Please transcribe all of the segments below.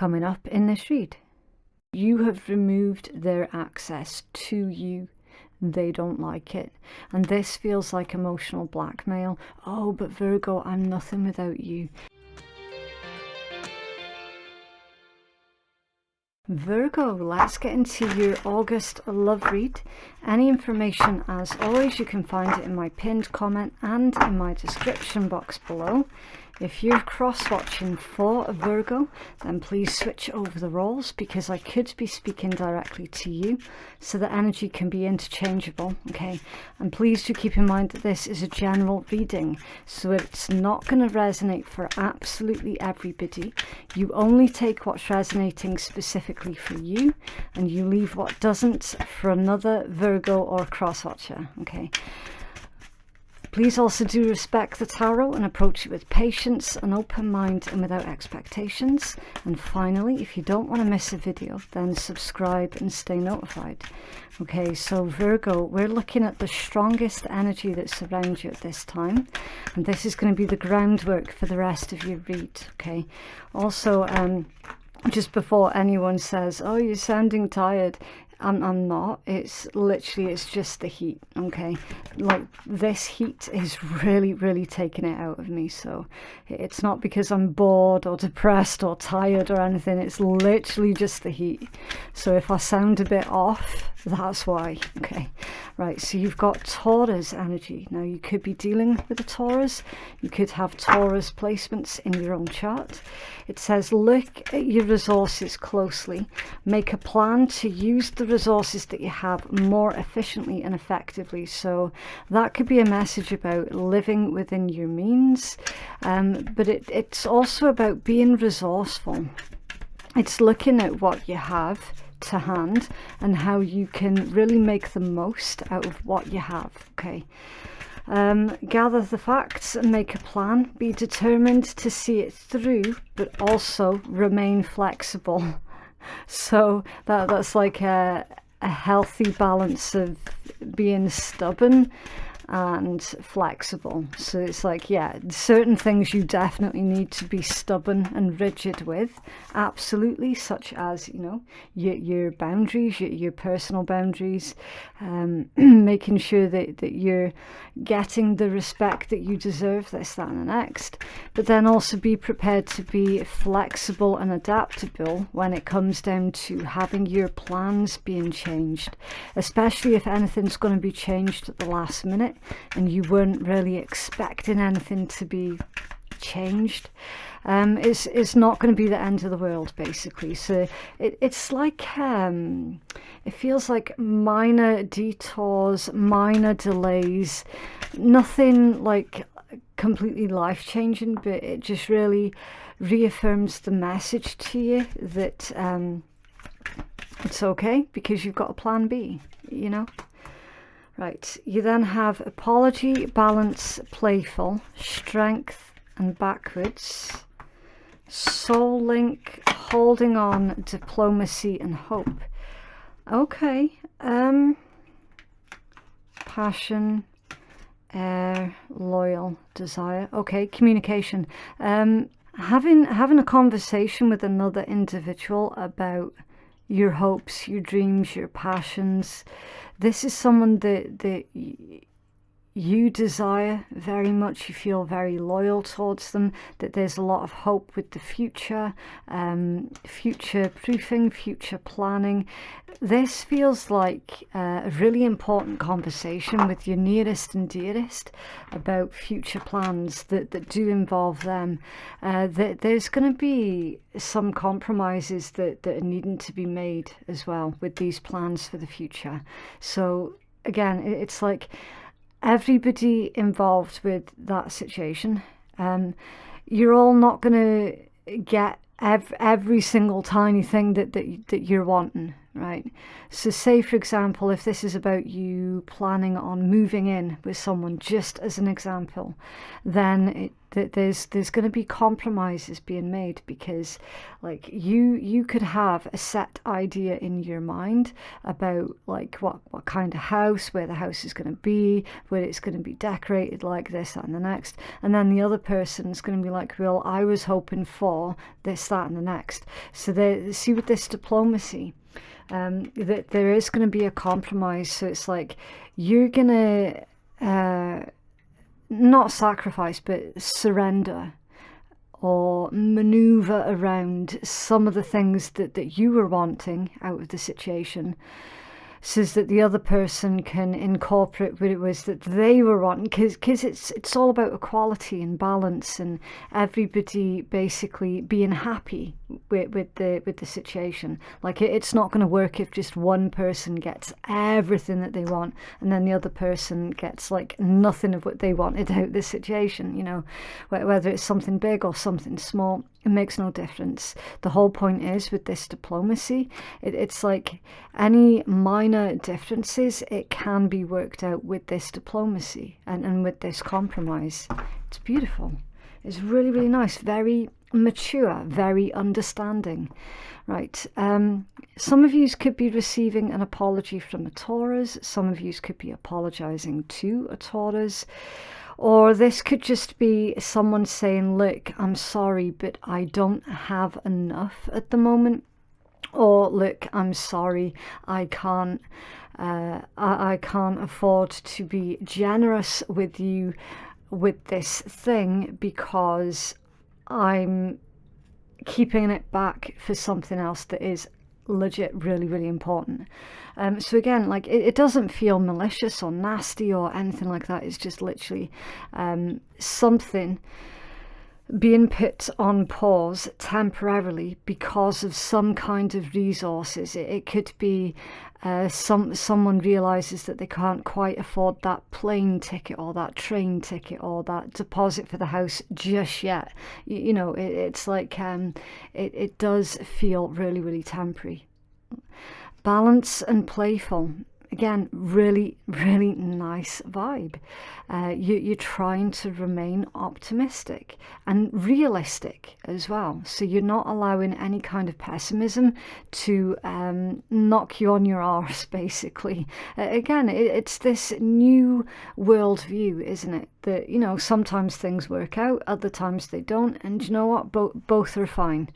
coming up in this read. You have removed their access to you. They don't like it. And this feels like emotional blackmail. Oh, but Virgo, I'm nothing without you. Virgo, let's get into your August love read. Any information, as always, you can find it in my pinned comment and in my description box below. If you're cross-watching for a Virgo, then please switch over the roles, because I could be speaking directly to you, so the energy can be interchangeable, okay? And please do keep in mind that this is a general reading, so it's not going to resonate for absolutely everybody. You only take what's resonating specifically for you, and you leave what doesn't for another Virgo or cross-watcher, okay? Please also do respect the tarot and approach it with patience, an open mind, and without expectations. And finally, if you don't want to miss a video, then subscribe and stay notified. Okay, so Virgo, we're looking at the strongest energy that surrounds you at this time. And this is going to be the groundwork for the rest of your read, okay? Also, just before anyone says, oh, you're sounding tired, I'm not. It's literally, it's just the heat, okay? Like, this heat is really taking it out of me. So it's not because I'm bored or depressed or tired or anything. It's literally just the heat. So if I sound a bit off, that's why, okay? Right, so you've got Taurus energy. Now, you could be dealing with a Taurus. You could have Taurus placements in your own chart. It says, look at your resources closely. Make a plan to use the resources that you have more efficiently and effectively. So that could be a message about living within your means, but it's also about being resourceful. It's looking at what you have to hand and how you can really make the most out of what you have, okay? Gather the facts and make a plan. Be determined to see it through, but also remain flexible. So that's like a healthy balance of being stubborn and flexible. So it's like, yeah, certain things you definitely need to be stubborn and rigid with, absolutely, such as, you know, your boundaries, your personal boundaries, making sure that you're getting the respect that you deserve, this, that, and the next. But then also be prepared to be flexible and adaptable when it comes down to having your plans being changed, especially if anything's going to be changed at the last minute and you weren't really expecting anything to be changed. It's not going to be the end of the world, basically. So it's like, it feels like minor detours, minor delays, nothing like completely life-changing, but it just really reaffirms the message to you that it's okay because you've got a plan B, you know? Right, you then have apology, balance, playful, strength and backwards, soul link, holding on, diplomacy and hope. Okay, passion, air, loyal, desire. Okay, communication. Having a conversation with another individual about your hopes, your dreams, your passions. This is someone that you desire very much. You feel very loyal towards them, that there's a lot of hope with the future, future proofing, future planning. This feels like a really important conversation with your nearest and dearest about future plans that do involve them. There's going to be some compromises that are needing to be made as well with these plans for the future. So again, it's like everybody involved with that situation, you're all not going to get every single tiny thing that you're wanting, right? So say, for example, if this is about you planning on moving in with someone, just as an example, then there's going to be compromises being made, because like you could have a set idea in your mind about like what kind of house, where the house is going to be, where it's going to be decorated, like this, that and the next, and then the other person's going to be like, well, I was hoping for this, that and the next. So see, with this diplomacy, that there is going to be a compromise. So it's like you're going to not sacrifice, but surrender or maneuver around some of the things that you were wanting out of the situation, so that the other person can incorporate what it was that they were wanting, because it's all about equality and balance, and everybody basically being happy with the situation. Like it's not going to work if just one person gets everything that they want and then the other person gets like nothing of what they wanted out of the situation, you know, whether it's something big or something small. It makes no difference. The whole point is, with this diplomacy, it's like any minor differences, it can be worked out with this diplomacy and with this compromise. It's beautiful. It's really, really nice. Very mature, very understanding. Right. Some of you could be receiving an apology from a Taurus. Some of you could be apologizing to a Taurus. Or this could just be someone saying, look, I'm sorry, but I don't have enough at the moment. Or look, I'm sorry, I can't afford to be generous with you with this thing, because I'm keeping it back for something else that is legit really, really important. So again, like it doesn't feel malicious or nasty or anything like that. It's just literally something being put on pause temporarily because of some kind of resources. It could be someone realizes that they can't quite afford that plane ticket or that train ticket or that deposit for the house just yet. You know, it's like it does feel really, really temporary. Balance and playful. Again, really, really nice vibe. You're trying to remain optimistic and realistic as well. So you're not allowing any kind of pessimism to knock you on your arse, basically. Again, it's this new world view, isn't it? That, you know, sometimes things work out, other times they don't. And you know what? Both are fine.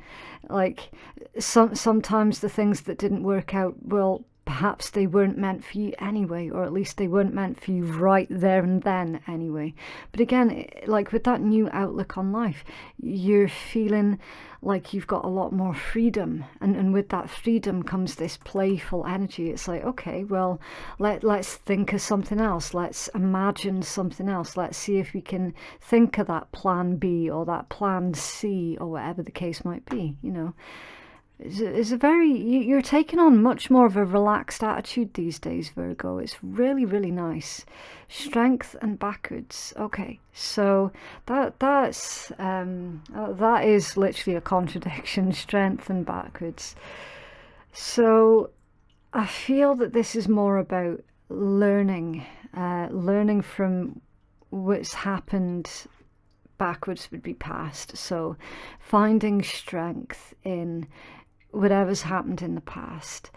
Like, sometimes the things that didn't work out, well, perhaps they weren't meant for you anyway, or at least they weren't meant for you right there and then anyway. But again, like with that new outlook on life, you're feeling like you've got a lot more freedom, and with that freedom comes this playful energy. It's like, okay, well, let's think of something else, let's imagine something else, let's see if we can think of that plan B or that plan C or whatever the case might be, you know. It's a very, you're taking on much more of a relaxed attitude these days, Virgo. It's really, really nice. Strength and backwards. Okay, so that is literally a contradiction. Strength and backwards. So I feel that this is more about learning from what's happened. Backwards would be past. So finding strength in whatever's happened in the past.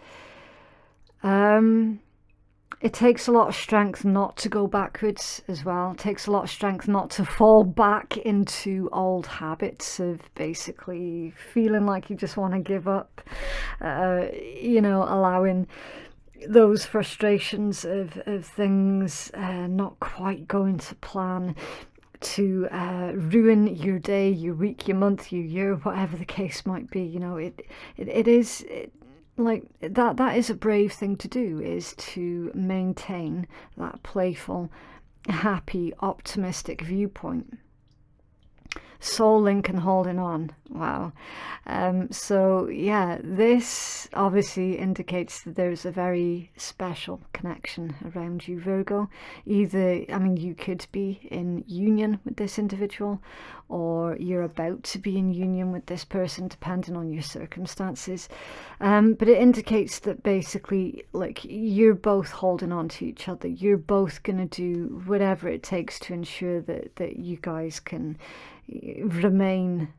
It takes a lot of strength not to go backwards as well. It takes a lot of strength not to fall back into old habits of basically feeling like you just want to give up, you know, allowing those frustrations of things not quite going to plan to ruin your day, your week, your month, your year, whatever the case might be. You know, it is like that is a brave thing to do, is to maintain that playful, happy, optimistic viewpoint. soul link and holding on. Wow. So yeah, this obviously indicates that there's a very special connection around you, Virgo. Either, I mean, you could be in union with this individual, or you're about to be in union with this person, depending on your circumstances. But it indicates that basically, like, you're both holding on to each other. You're both going to do whatever it takes to ensure that you guys can remain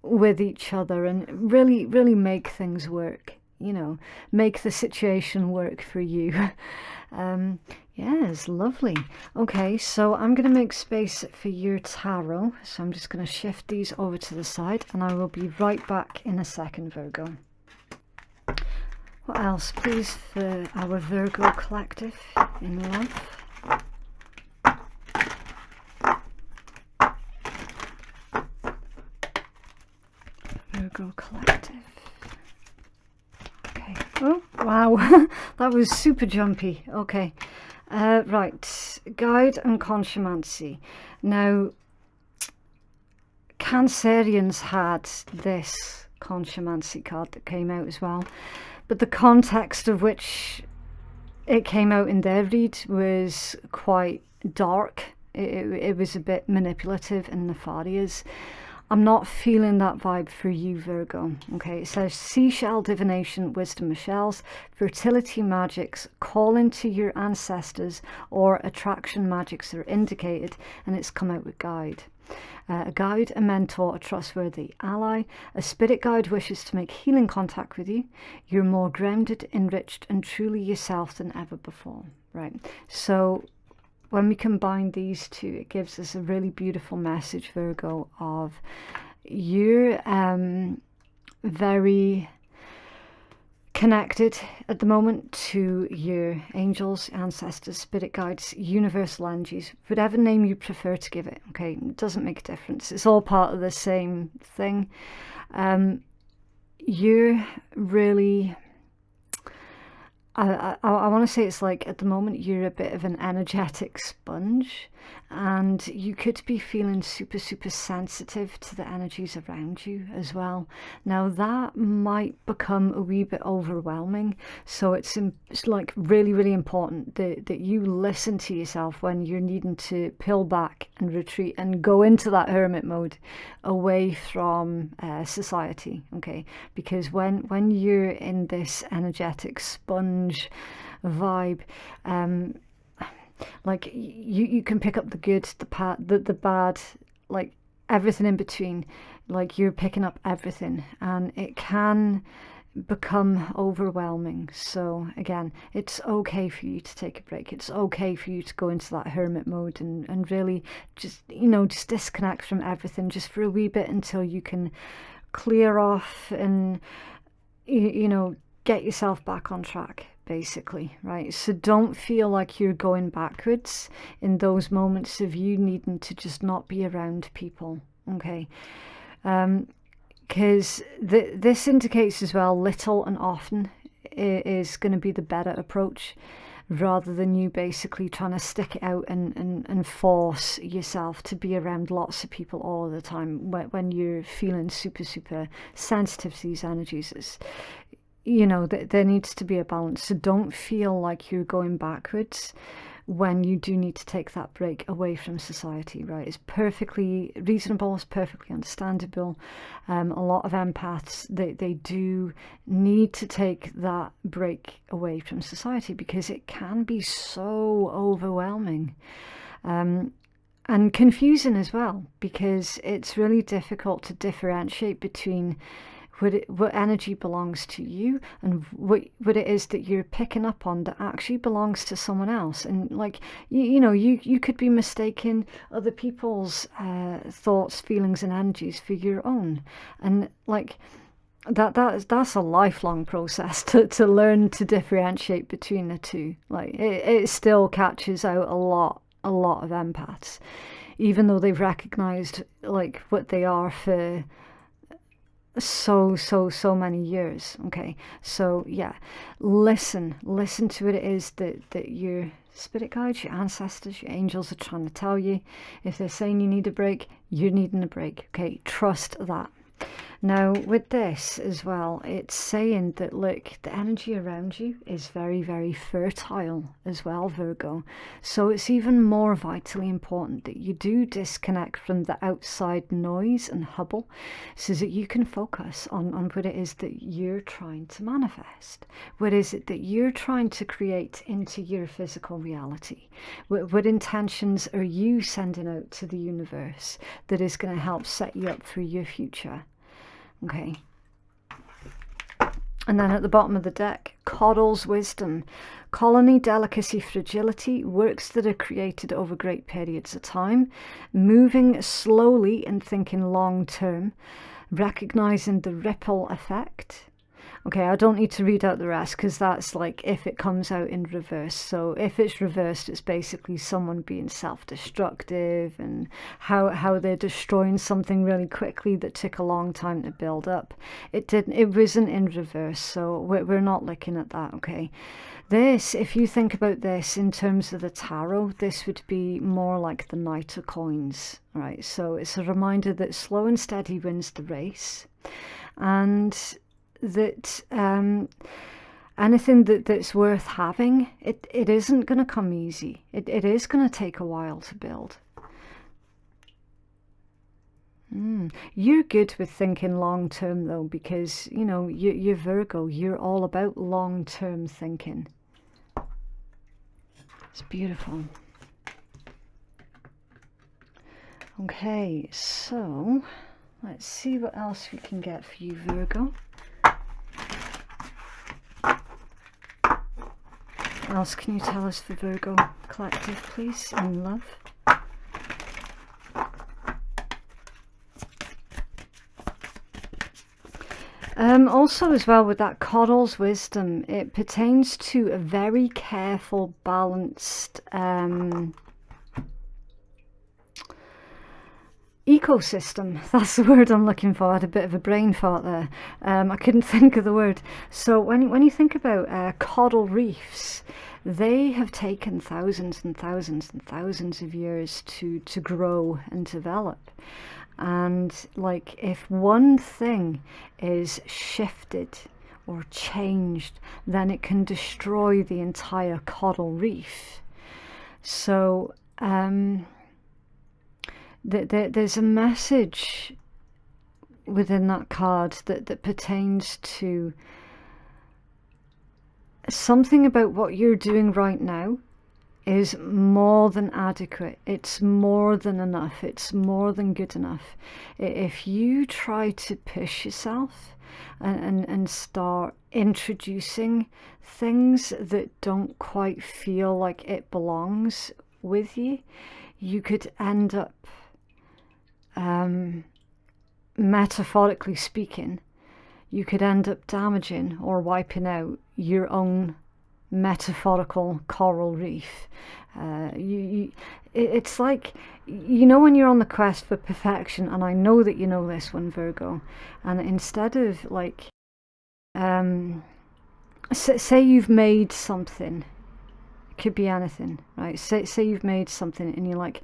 with each other and really, really make things work, you know, make the situation work for you. Yes, lovely. Okay, so I'm going to make space for your tarot. So I'm just going to shift these over to the side, and I will be right back in a second, Virgo. What else, please, for our Virgo collective in love? Virgo collective. Okay. Oh, wow. That was super jumpy. Okay. Right. Guide and Conscimancy. Now, Cancerians had this Conscimancy card that came out as well. But the context of which it came out in their read was quite dark. It was a bit manipulative and nefarious. I'm not feeling that vibe for you, Virgo. Okay, it says seashell divination, wisdom of shells, fertility magics, calling to your ancestors, or attraction magics are indicated, and it's come out with guide. A guide, a mentor, a trustworthy ally. A spirit guide wishes to make healing contact with you. You're more grounded, enriched, and truly yourself than ever before. Right, so when we combine these two, it gives us a really beautiful message, Virgo, of you're very connected at the moment to your angels, ancestors, spirit guides, universal energies, whatever name you prefer to give it. Okay, it doesn't make a difference. It's all part of the same thing. You're really... I want to say it's like at the moment you're a bit of an energetic sponge, and you could be feeling super, super sensitive to the energies around you as well. Now that might become a wee bit overwhelming, so it's like really, really important that you listen to yourself when you're needing to pull back and retreat and go into that hermit mode away from society. Okay, because when you're in this energetic sponge vibe, like you can pick up the good, the bad, like everything in between. Like you're picking up everything, and it can become overwhelming. So again, it's okay for you to take a break. It's okay for you to go into that hermit mode and really just, you know, just disconnect from everything just for a wee bit until you can clear off and, you know, get yourself back on track, basically, right? So don't feel like you're going backwards in those moments of you needing to just not be around people, okay? Because this indicates as well, little and often is going to be the better approach, rather than you basically trying to stick it out and force yourself to be around lots of people all the time when you're feeling super, super sensitive to these energies. It's, you know, there needs to be a balance. So don't feel like you're going backwards when you do need to take that break away from society, right? It's perfectly reasonable, it's perfectly understandable. A lot of empaths, they do need to take that break away from society because it can be so overwhelming. And confusing as well, because it's really difficult to differentiate between what energy belongs to you and what it is that you're picking up on that actually belongs to someone else. And like, you know, you could be mistaking other people's thoughts, feelings and energies for your own. And like that's a lifelong process to learn to differentiate between the two. Like it still catches out a lot of empaths, even though they've recognized like what they are for so many years. Okay, so yeah, listen to what it is that you're spirit guides, your ancestors, your angels are trying to tell you. If they're saying you need a break, you're needing a break. Okay, trust that. Now, with this as well, it's saying that, look, the energy around you is very, very fertile as well, Virgo. So it's even more vitally important that you do disconnect from the outside noise and hubble so that you can focus on what it is that you're trying to manifest. What is it that you're trying to create into your physical reality? What intentions are you sending out to the universe that is going to help set you up for your future? Okay. And then at the bottom of the deck, coddles wisdom. Colony, delicacy, fragility, works that are created over great periods of time, moving slowly and thinking long term, recognizing the ripple effect. Okay, I don't need to read out the rest because that's like if it comes out in reverse. So if it's reversed, it's basically someone being self-destructive and how they're destroying something really quickly that took a long time to build up. It wasn't in reverse, so we're not looking at that, okay? This, if you think about this in terms of the tarot, this would be more like the Knight of Coins, right? So it's a reminder that slow and steady wins the race, and that anything that's worth having, it isn't going to come easy. It is going to take a while to build. You're good with thinking long term though, because you know you're Virgo. You're all about long term thinking. It's beautiful. Okay, so let's see what else we can get for you, Virgo. What else can you tell us for Virgo Collective, please, in love? Also as well with that coddles wisdom, it pertains to a very careful, balanced ecosystem. That's the word I'm looking for. I had a bit of a brain fart there. I couldn't think of the word. So when you think about coral reefs, they have taken thousands and thousands and thousands of years to grow and develop. And like if one thing is shifted or changed, then it can destroy the entire coral reef. So there's a message within that card that pertains to something about what you're doing right now is more than adequate. It's more than enough. It's more than good enough. If you try to push yourself and start introducing things that don't quite feel like it belongs with you, you could end up, metaphorically speaking, you could end up damaging or wiping out your own metaphorical coral reef. It's like, you know, when you're on the quest for perfection, and I know that you know this one, Virgo, and instead of like, say you've made something, it could be anything, right? Say you've made something and you're like,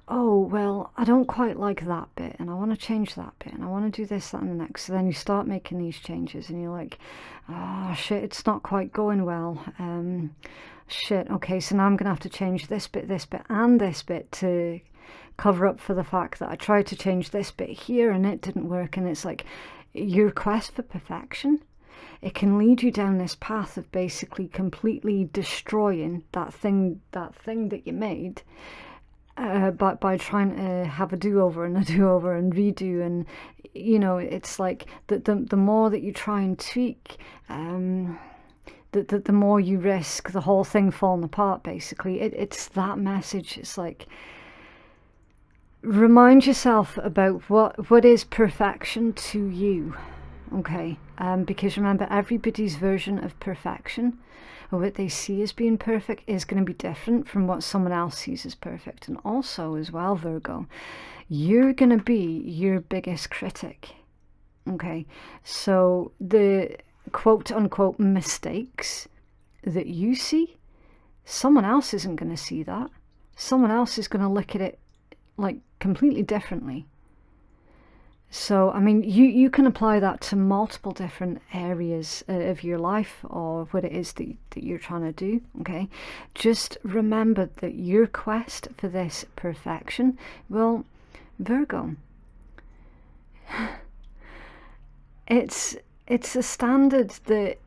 oh, well, I don't quite like that bit, and I want to change that bit, and I want to do this, that, and the next. So then you start making these changes, and you're like, oh, shit, it's not quite going well. Shit, okay, so now I'm going to have to change this bit, and this bit to cover up for the fact that I tried to change this bit here, and it didn't work. And it's like, your quest for perfection, it can lead you down this path of basically completely destroying that thing that you made, by trying to have a do-over and redo. And you know, it's like the more that you try and tweak, the more you risk the whole thing falling apart, basically. It's that message. It's like, remind yourself about what is perfection to you, okay? Because remember, everybody's version of perfection, or what they see as being perfect, is going to be different from what someone else sees as perfect. And also as well, Virgo, you're going to be your biggest critic, okay? So the quote unquote mistakes that you see, someone else isn't going to see that. Someone else is going to look at it like completely differently. So, I mean, you can apply that to multiple different areas of your life, or what it is that you're trying to do, okay? Just remember that your quest for this perfection, well, Virgo, it's a standard that,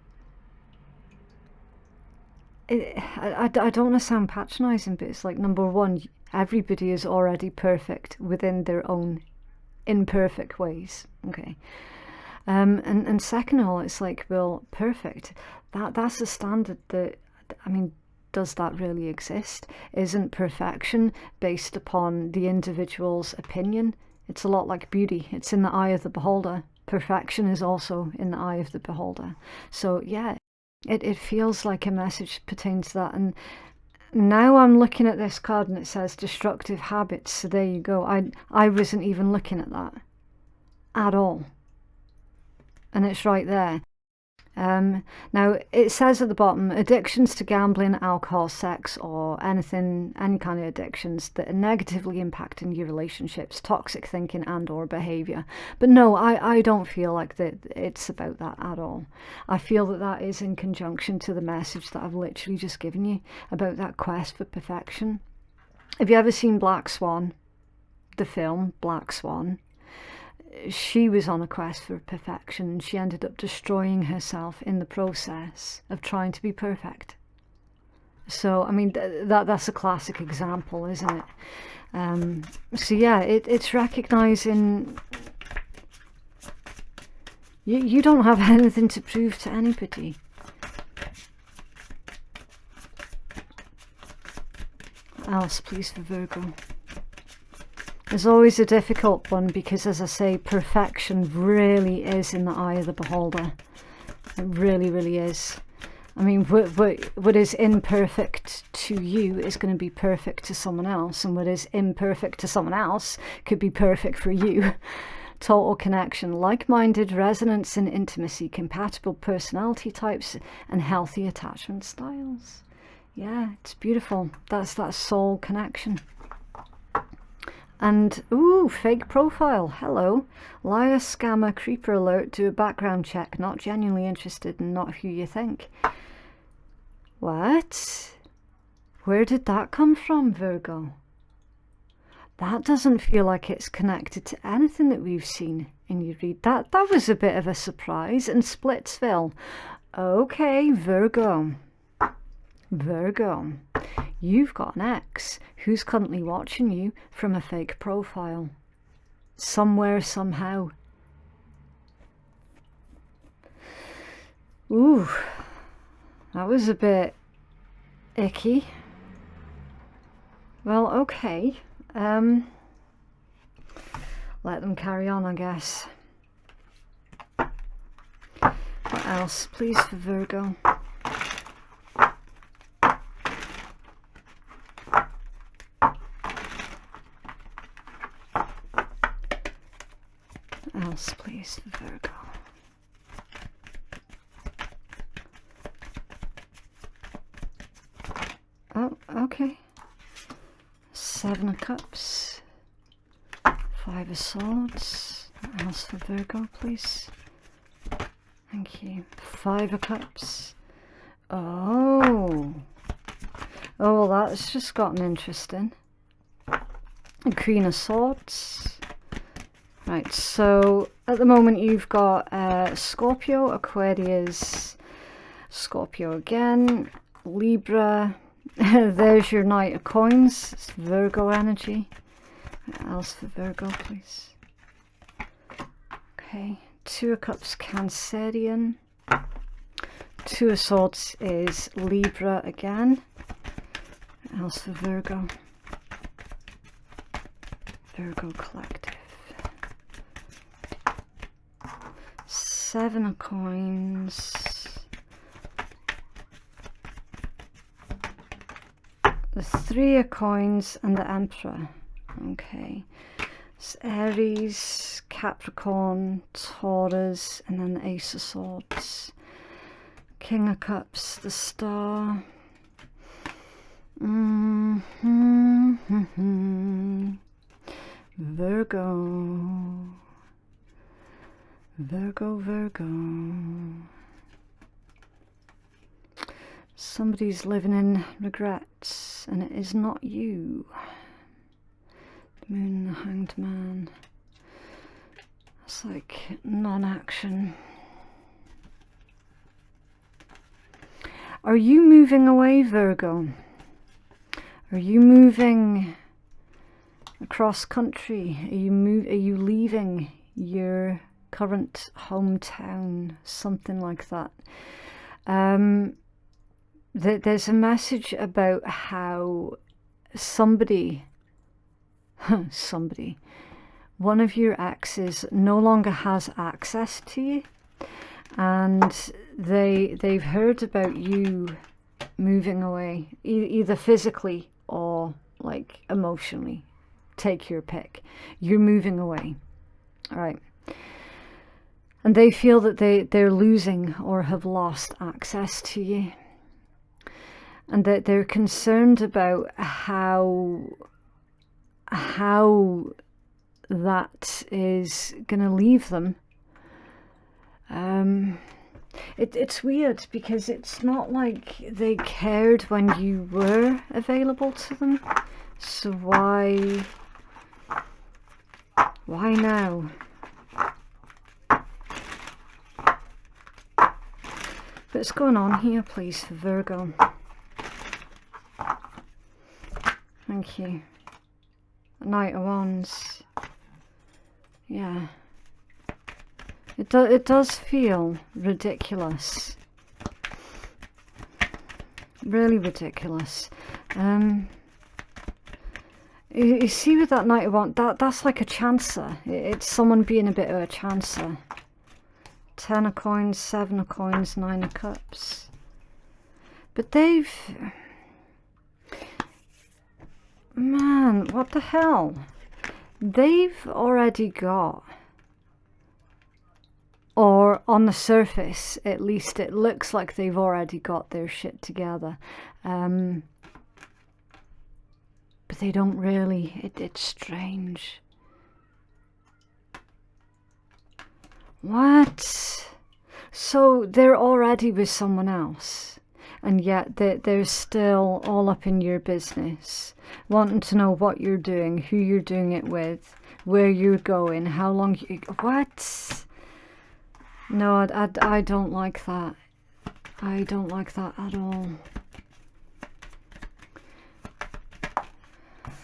I don't want to sound patronizing, but it's like, number one, everybody is already perfect within their own imperfect ways, okay? And second of all, it's like, well, perfect, that's a standard that, I mean, does that really exist? Isn't perfection based upon the individual's opinion? It's a lot like beauty. It's in the eye of the beholder. Perfection is also in the eye of the beholder. So yeah, it feels like a message pertains to that. And now I'm looking at this card and it says destructive habits. So there you go. I wasn't even looking at that at all. And it's right there. Now it says at the bottom, addictions to gambling, alcohol, sex, or any kind of addictions that are negatively impacting your relationships, toxic thinking and or behavior. But no, I don't feel like that it's about that at all. I feel that that is in conjunction to the message that I've literally just given you about that quest for perfection. Have you ever seen Black Swan, the film Black Swan? She was on a quest for perfection, and she ended up destroying herself in the process of trying to be perfect. So, I mean, that's a classic example, isn't it? So yeah, it's recognizing you don't have anything to prove to anybody. What else, please, for Virgo? It's always a difficult one because, as I say, perfection really is in the eye of the beholder. It really, really is. I mean, what is imperfect to you is going to be perfect to someone else, and what is imperfect to someone else could be perfect for you. Total connection, like-minded, resonance and intimacy, compatible personality types, and healthy attachment styles. Yeah, it's beautiful. That's that soul connection. And, ooh, fake profile. Hello. Liar, scammer, creeper alert, do a background check. Not genuinely interested and not who you think. What? Where did that come from, Virgo? That doesn't feel like it's connected to anything that we've seen in your read. That was a bit of a surprise. And Splitsville. Okay, Virgo. Virgo. You've got an ex who's currently watching you from a fake profile. Somewhere, somehow. Ooh, that was a bit icky. Well, okay. Let them carry on, I guess. What else, please, for Virgo? Else, please, for Virgo. Oh, okay. 7 of Cups. 5 of Swords. What else for Virgo, please? Thank you. 5 of Cups. Oh. Oh, well, that's just gotten interesting. Queen of Swords. Right, so at the moment you've got Scorpio, Aquarius, Scorpio again, Libra. There's your Knight of Coins. It's Virgo energy. What else for Virgo, please? Okay, 2 of Cups, Cancerian. 2 of Swords is Libra again. What else for Virgo? Virgo Collective. 7 of Coins. The 3 of Coins and the Emperor. Okay. It's Aries, Capricorn, Taurus, and then the Ace of Swords. King of Cups, the Star. Virgo. Virgo, Virgo. Somebody's living in regrets, and it is not you. The Moon, the Hanged Man. It's like non-action. Are you moving away, Virgo? Are you moving across country? Are you leaving your current hometown? Something like that. There's a message about how somebody, one of your exes no longer has access to you, and they've heard about you moving away, either physically or like emotionally. Take your pick. You're moving away. All right. And they feel that they're losing or have lost access to you. And that they're concerned about how that is going to leave them. It's weird because it's not like they cared when you were available to them. So why now? What's going on here, please, for Virgo? Thank you. Knight of Wands. Yeah. It does feel ridiculous. Really ridiculous. You see with that Knight of Wands, that's like a chancer. It's someone being a bit of a chancer. 10 of Coins, 7 of Coins, 9 of Cups. But they've... Man, what the hell? They've already got... Or on the surface, at least, it looks like they've already got their shit together. But they don't really. It's strange. What? So they're already with someone else, and yet they're still all up in your business, wanting to know what you're doing, who you're doing it with, where you're going, how long you... What? No, I don't like that. I don't like that at all.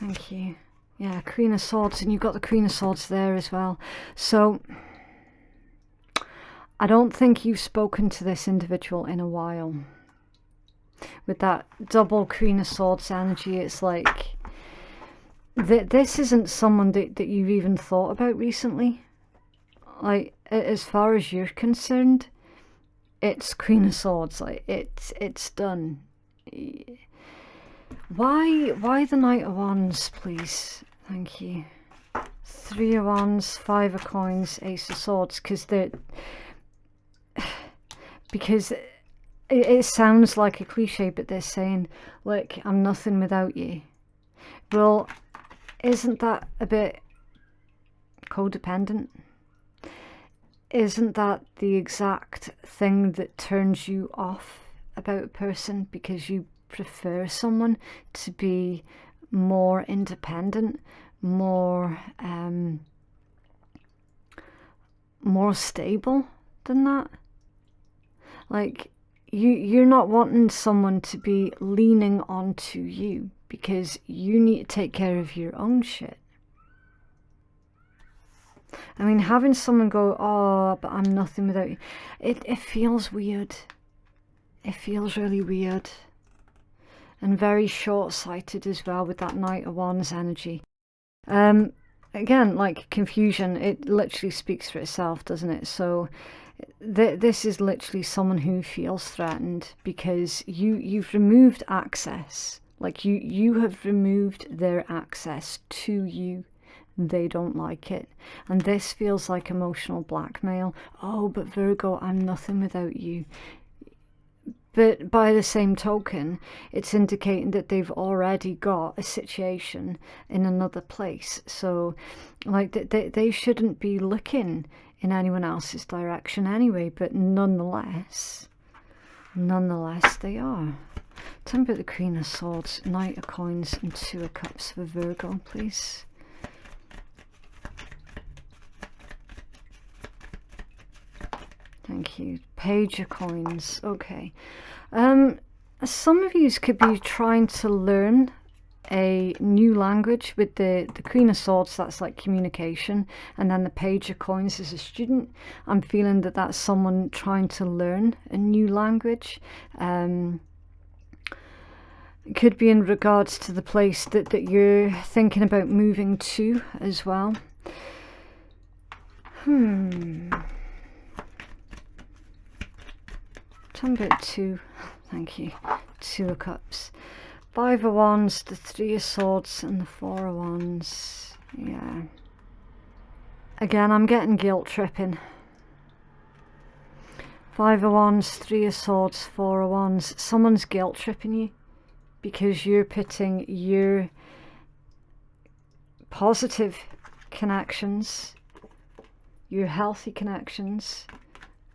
Thank you. Yeah, Queen of Swords, and you've got the Queen of Swords there as well. So, I don't think you've spoken to this individual in a while. With that double Queen of Swords energy, it's like... This isn't someone that you've even thought about recently. Like, as far as you're concerned, it's Queen of Swords. Like, it's done. Why the Knight of Wands, please? Thank you. 3 of Wands, 5 of Coins, Ace of Swords, because it sounds like a cliche, but they're saying, look, I'm nothing without you. Well, isn't that a bit codependent? Isn't that the exact thing that turns you off about a person, because you prefer someone to be more independent, more stable than that? Like, you're not wanting someone to be leaning onto you because you need to take care of your own shit. I mean, having someone go, oh, but I'm nothing without you, it feels weird. It feels really weird. And very short-sighted as well with that Knight of Wands energy. Again, like confusion, it literally speaks for itself, doesn't it? So this is literally someone who feels threatened because you've removed access. Like you have removed their access to you. They don't like it, and this feels like emotional blackmail. Oh, but Virgo, I'm nothing without you. But by the same token, it's indicating that they've already got a situation in another place. So, like, they shouldn't be looking in anyone else's direction anyway, but nonetheless, they are. Tell me about the Queen of Swords, Knight of Coins, and Two of Cups for Virgo, please. Thank you. Page of Coins. Okay. Some of you could be trying to learn a new language with the Queen of Swords. That's like communication. And then the Page of Coins is a student. I'm feeling that that's someone trying to learn a new language. It could be in regards to the place that you're thinking about moving to as well. About two, thank you, Two of Cups, Five of Wands, the Three of Swords, and the Four of Wands. Yeah. Again, I'm getting guilt tripping. Five of Wands, Three of Swords, Four of Wands. Someone's guilt tripping you because you're putting your positive connections, your healthy connections,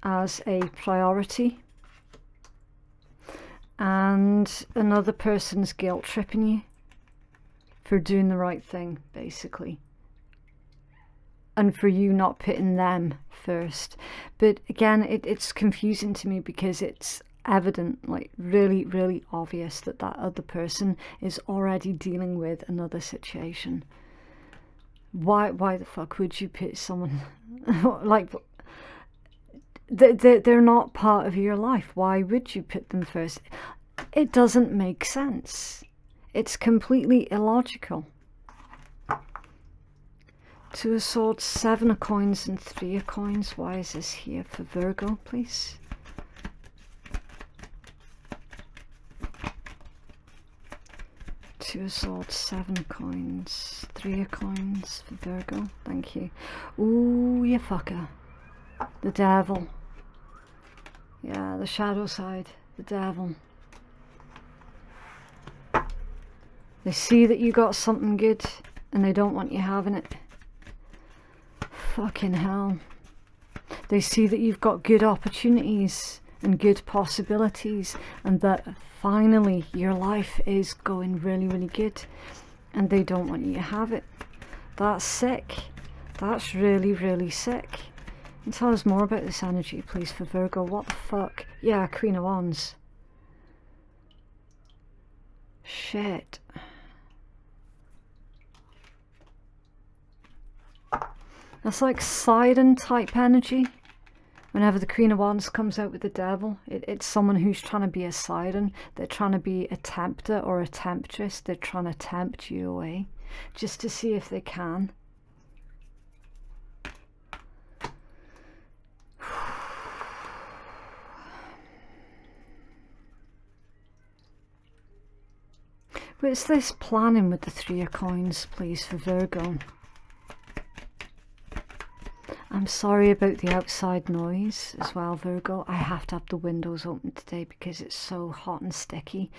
as a priority. And another person's guilt tripping you for doing the right thing, basically. And for you not putting them first. But again, it's confusing to me because it's evident, like really, really obvious that that other person is already dealing with another situation. Why the fuck would you put someone like... They're not part of your life. Why would you put them first? It doesn't make sense. It's completely illogical. Two of Swords, Seven of Coins, and Three of Coins. Why is this here for Virgo, please? Two of Swords, Seven of Coins, Three of Coins for Virgo. Thank you. Ooh, you fucker. The Devil. Yeah, the shadow side, the Devil. They see that you got something good and they don't want you having it. Fucking hell. They see that you've got good opportunities and good possibilities and that finally your life is going really, really good and they don't want you to have it. That's sick. That's really, really sick. And tell us more about this energy, please, for Virgo. What the fuck? Yeah, Queen of Wands. Shit. That's like Sidon type energy. Whenever the Queen of Wands comes out with the Devil, it's someone who's trying to be a Sidon. They're trying to be a tempter or a temptress. They're trying to tempt you away just to see if they can. What's this planning with the Three of Coins, please, for Virgo? I'm sorry about the outside noise as well, Virgo. I have to have the windows open today because it's so hot and sticky.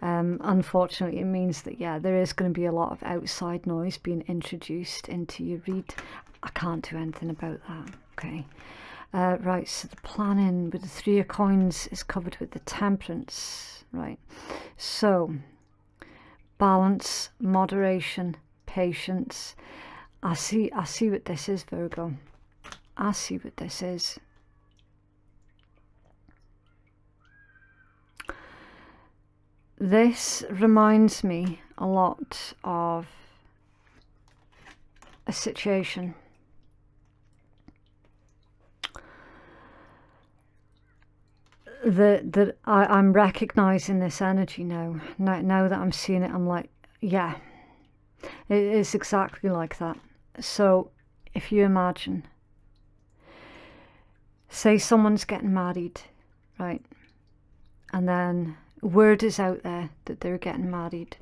Unfortunately, it means that, yeah, there is going to be a lot of outside noise being introduced into your read. I can't do anything about that, okay? Right, so the planning with the Three of Coins is covered with the Temperance, right? So... balance, moderation, patience. I see what this is, Virgo. I see what this is. This reminds me a lot of a situation. That I'm recognizing this energy now that I'm seeing it. I'm like, yeah, it is exactly like that. So if you imagine, say someone's getting married, right, and then word is out there that they're getting married,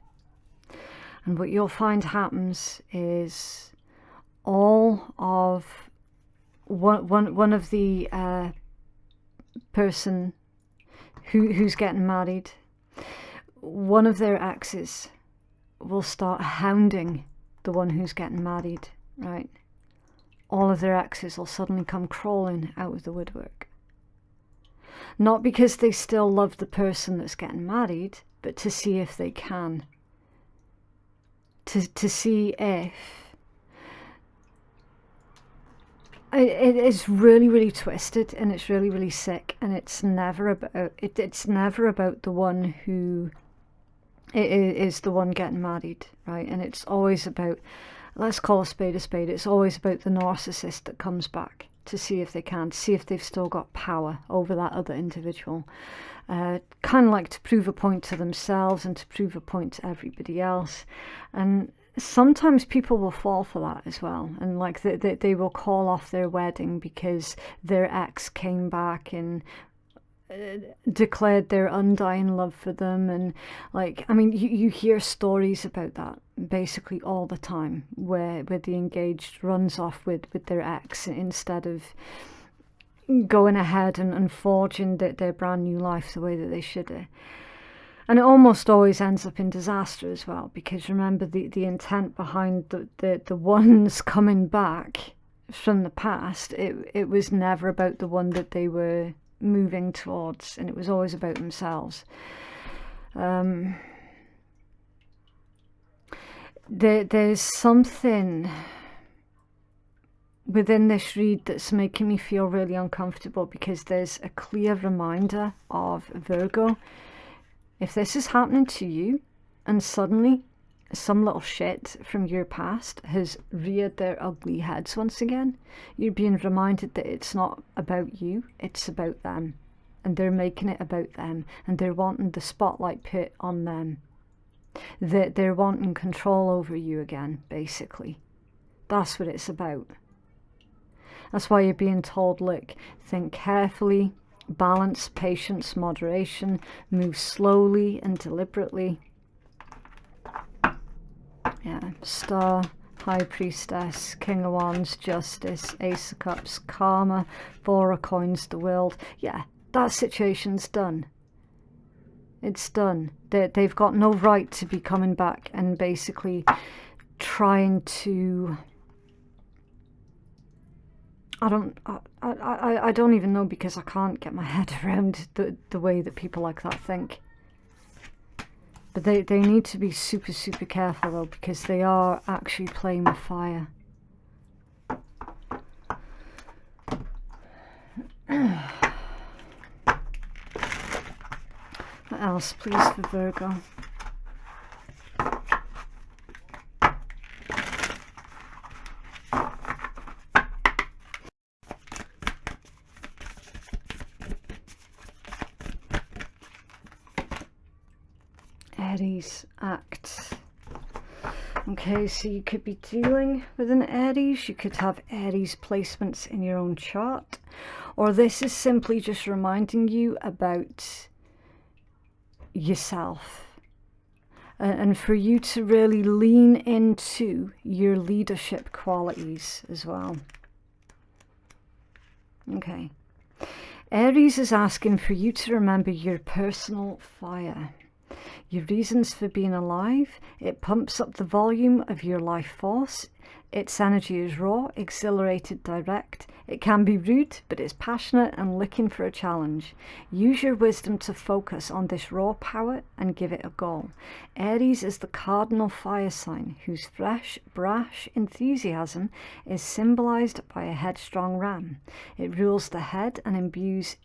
and what you'll find happens is all of one of the person who's getting married, one of their exes will start hounding the one who's getting married, right? All of their exes will suddenly come crawling out of the woodwork. Not because they still love the person that's getting married, but to see if they can. To see if... It is really, really twisted, and it's really, really sick, and it's never about... It's never about the one who is the one getting married, right? And it's always about... Let's call a spade a spade. It's always about the narcissist that comes back to see if they can, see if they've still got power over that other individual. Kind of like to prove a point to themselves and to prove a point to everybody else. And sometimes people will fall for that as well. And like they will call off their wedding because their ex came back and declared their undying love for them. And like, I mean, you hear stories about that basically all the time, where the engaged runs off with their ex instead of going ahead and forging their brand new life the way that they should have. And it almost always ends up in disaster as well, because remember, the intent behind the ones coming back from the past, it was never about the one that they were moving towards, and it was always about themselves. There's something within this read that's making me feel really uncomfortable, because there's a clear reminder of Virgo. If this is happening to you and suddenly some little shit from your past has reared their ugly heads once again, you're being reminded that it's not about you, it's about them. And they're making it about them, and they're wanting the spotlight put on them. They're wanting control over you again, basically. That's what it's about. That's why you're being told, look, think carefully, balance, patience, moderation, move slowly and deliberately. Yeah, Star, High Priestess, King of Wands, Justice, Ace of Cups, Karma, Four of Coins, the World. Yeah, that situation's done. It's done. They've got no right to be coming back and basically trying to... I don't even know, because I can't get my head around the way that people like that think. But they need to be super, super careful though, because they are actually playing with fire. What else, please, for Virgo? Aries, act. Okay, so you could be dealing with an Aries. You could have Aries placements in your own chart. Or this is simply just reminding you about yourself. And for you to really lean into your leadership qualities as well. Okay. Aries is asking for you to remember your personal fire. Your reasons for being alive. It pumps up the volume of your life force. Its energy is raw, exhilarated, direct. It can be rude, but it's passionate and looking for a challenge. Use your wisdom to focus on this raw power and give it a goal. Aries is the cardinal fire sign, whose fresh, brash enthusiasm is symbolized by a headstrong ram. It rules the head and imbues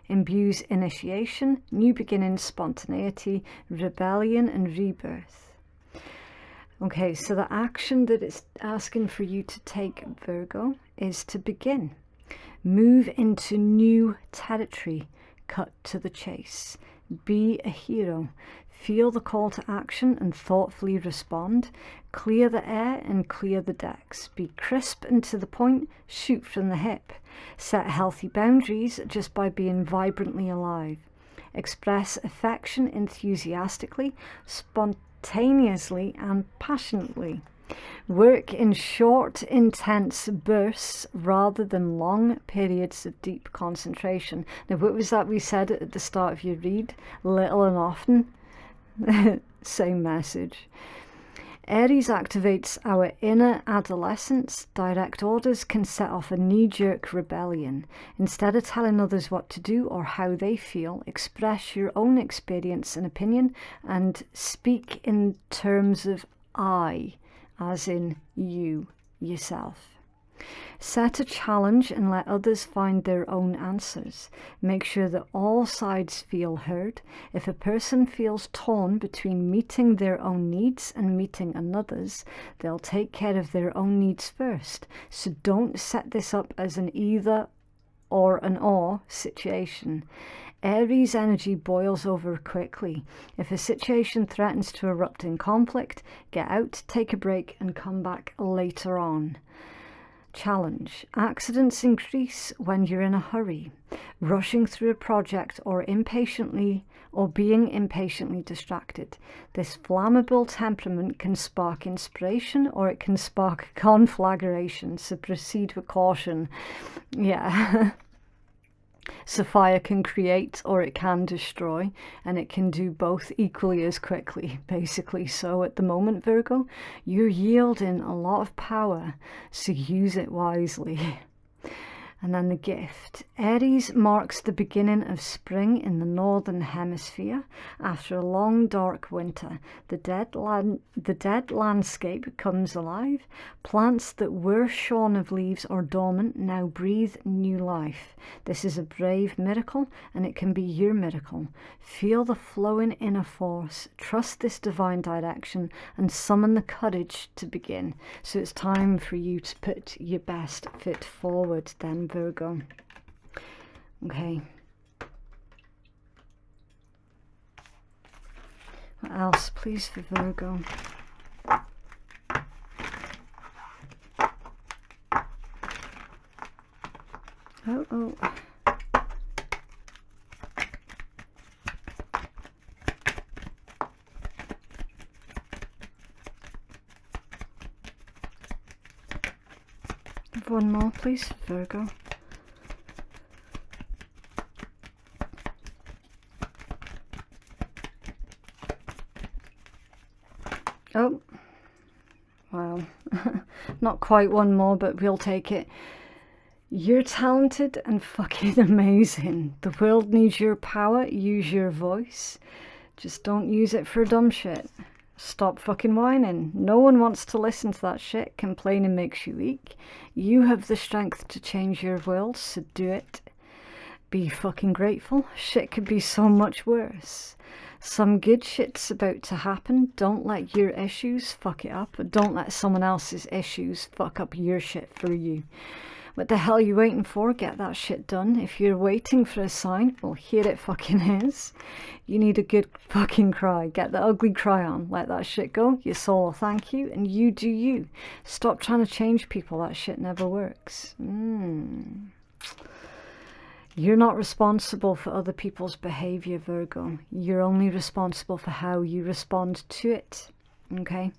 initiation, new beginnings, spontaneity, rebellion and rebirth. Okay, so the action that it's asking for you to take, Virgo, is to begin. Move into new territory. Cut to the chase. Be a hero. Feel the call to action and thoughtfully respond. Clear the air and clear the decks. Be crisp and to the point. Shoot from the hip. Set healthy boundaries just by being vibrantly alive. Express affection enthusiastically, spontaneously and passionately. Work in short, intense bursts rather than long periods of deep concentration. Now, what was that we said at the start of your read? Little and often. Same message. Aries activates our inner adolescence. Direct orders can set off a knee-jerk rebellion. Instead of telling others what to do or how they feel, express your own experience and opinion and speak in terms of I, as in you, yourself. Set a challenge and let others find their own answers. Make sure that all sides feel heard. If a person feels torn between meeting their own needs and meeting another's, they'll take care of their own needs first. So don't set this up as an either or an or situation. Aries energy boils over quickly. If a situation threatens to erupt in conflict, get out, take a break, and come back later on. Challenge. Accidents increase when you're in a hurry, rushing through a project or being impatiently distracted. This flammable temperament can spark inspiration or it can spark conflagration, so proceed with caution. Yeah. So fire can create or it can destroy, and it can do both equally as quickly, basically. So at the moment, Virgo, you're yielding a lot of power, so use it wisely. And then the gift. Aries marks the beginning of spring in the northern hemisphere. After a long dark winter, the dead landscape comes alive. Plants that were shorn of leaves or dormant now breathe new life. This is a brave miracle, and it can be your miracle. Feel the flowing inner force, trust this divine direction, and summon the courage to begin. So it's time for you to put your best foot forward then, Virgo. Okay. What else, please, for Virgo? Oh. One more, please, Virgo. Oh, well, not quite one more, but we'll take it. You're talented and fucking amazing. The world needs your power. Use your voice. Just don't use it for dumb shit. Stop fucking whining. No one wants to listen to that shit. Complaining makes you weak. You have the strength to change your world, so do it. Be fucking grateful. Shit could be so much worse. Some good shit's about to happen. Don't let your issues fuck it up. Don't let someone else's issues fuck up your shit for you. What the hell are you waiting for? Get that shit done. If you're waiting for a sign, well, here it fucking is. You need a good fucking cry. Get the ugly cry on. Let that shit go. Your soul will thank you, and you do you. Stop trying to change people. That shit never works. You're not responsible for other people's behavior, Virgo. You're only responsible for how you respond to it. Okay?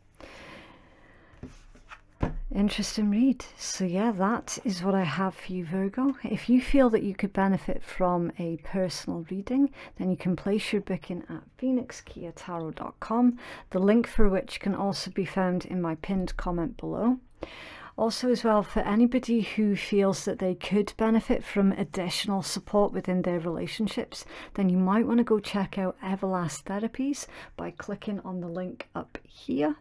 Interesting read. So yeah, that is what I have for you, Virgo. If you feel that you could benefit from a personal reading, then you can place your booking at phoenixkeiatarot.com, the link for which can also be found in my pinned comment below. Also as well, for anybody who feels that they could benefit from additional support within their relationships, then you might want to go check out Everlast Therapies by clicking on the link up here.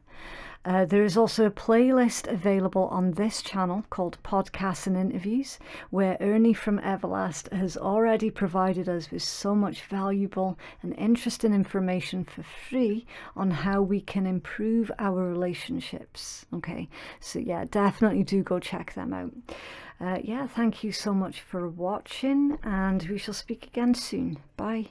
There is also a playlist available on this channel called Podcasts and Interviews, where Ernie from Everlast has already provided us with so much valuable and interesting information for free on how we can improve our relationships. Okay, so yeah, definitely do go check them out. Yeah, thank you so much for watching, and we shall speak again soon. Bye.